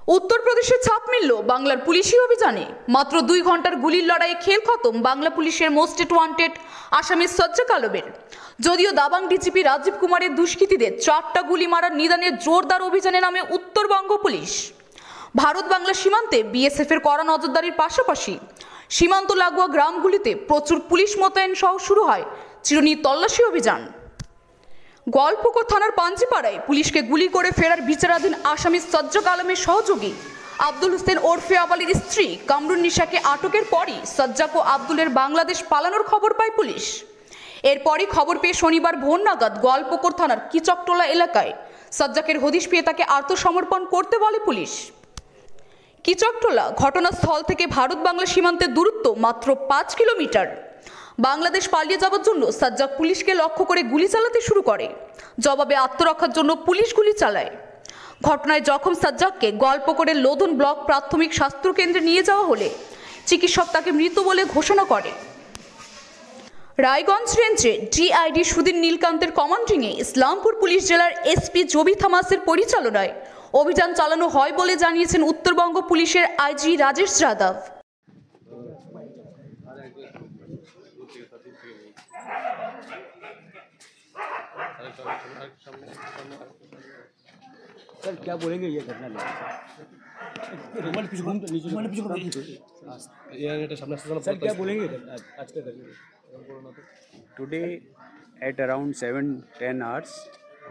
उत्तरप्रदेशे छाप मिलल बांगलार पुलिशी अभियाने मात्र 2 घंटार गुलिर लड़ाइये खेल खत्म बांगला पुलिशेर मोस्ट वांटेड आसामी सज्जाक आलमेर। যদিও দাবাং ডিজিপি রাজীব কুমারের দুষ্কৃতীদের 4টা গুলি মারার নিদানে জোরদার অভিযানে নামে উত্তরবঙ্গ পুলিশ। ভারত বাংলা সীমান্তে বিএসএফ এর কড়া নজরদারির পাশাপাশি সীমান্ত লাগোয়া গ্রামগুলিতে প্রচুর পুলিশ মোতায়েন সহ শুরু হয় চিরুনি তল্লাশি অভিযান। গোয়ালপুকুর থানার পাঞ্জিপাড়ায় পুলিশকে গুলি করে ফেরার বিচারাধীন আসামি সজ্জাক আলমের সহযোগী আব্দুল হোসেন ওরফে আবালির স্ত্রী কামরুন নিশাকে আটকের পরই সজ্জাক ও আব্দুলের বাংলাদেশ পালানোর খবর পায় পুলিশ। এরপরই খবর পেয়ে শনিবার ভোর নাগাদ গোয়ালপুকুর থানার কিচকটোলা এলাকায় সজ্জাকের হদিশ পেয়ে তাকে আত্মসমর্পণ করতে বলে পুলিশ। কিচকটোলা ঘটনাস্থল থেকে ভারত বাংলা সীমান্তের দূরত্ব মাত্র 5 কিলোমিটার। বাংলাদেশ পালিয়ে যাওয়ার জন্য সজ্জাক পুলিশকে লক্ষ্য করে গুলি চালাতে শুরু করে। জবাবে আত্মরক্ষার জন্য পুলিশ গুলি চালায়। ঘটনায় জখম সজ্জাককে গোয়ালপুকুরের লোধন ব্লক প্রাথমিক স্বাস্থ্য কেন্দ্রে নিয়ে যাওয়া হলে চিকিৎসক তাকে মৃত বলে ঘোষণা করে। রায়গঞ্জ রেঞ্জে ডিআইডি সুধীর নীলকান্তের কমান্ডিংয়ে ইসলামপুর পুলিশ জেলার এসপি জবি থামাসের পরিচালনায় অভিযান চালানো হয় বলে জানিয়েছেন উত্তরবঙ্গ পুলিশের আইজি রাজেশ যাদব। सर क्या बोलेंगे ये घटना में? सर क्या बोलेंगे आज के घटना? Today at around 7:10 hours,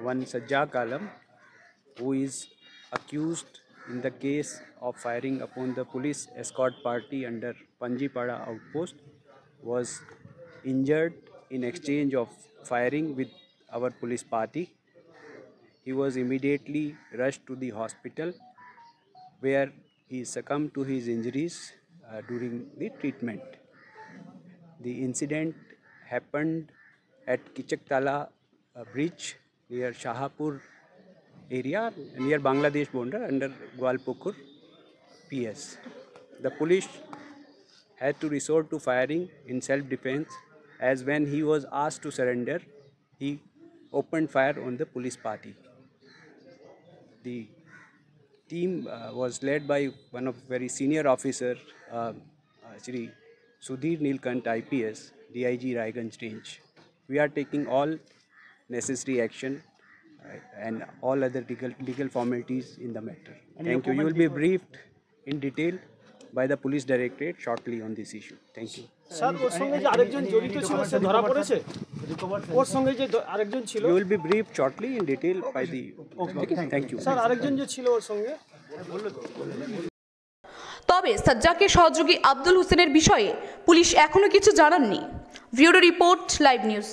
one Sajjak Alam, who is accused in the case of firing upon the police escort party under Panjipada outpost, was injured in exchange of firing with our police party. He was immediately rushed to the hospital where he succumbed to his injuries during the treatment. The incident happened at Kichaktala bridge near Shahapur area near Bangladesh border under Goalpukur PS. The police had to resort to firing in self-defense as when he was asked to surrender, he opened fire on the police party. The team was led by one of very senior officer, Shri Sudhir Nilkant IPS, DIG Raiganj Range. We are taking all necessary action and all other legal formalities in the matter. Thank you. You will be briefed in detail by the police directorate shortly on this issue. Thank you. Sir ওর সঙ্গে যে আরেকজন জড়িত ছিল সে ধরা পড়েছে? ওর সঙ্গে যে আরেকজন ছিল? You will be briefed shortly in detail by the Thank you. Sir আরেকজন যে ছিল ওর সঙ্গে তবে সজ্জাকের সহযোগী আব্দুল হোসেনের বিষয়ে পুলিশ এখনো কিছু জানাননি। Bureau report, live news.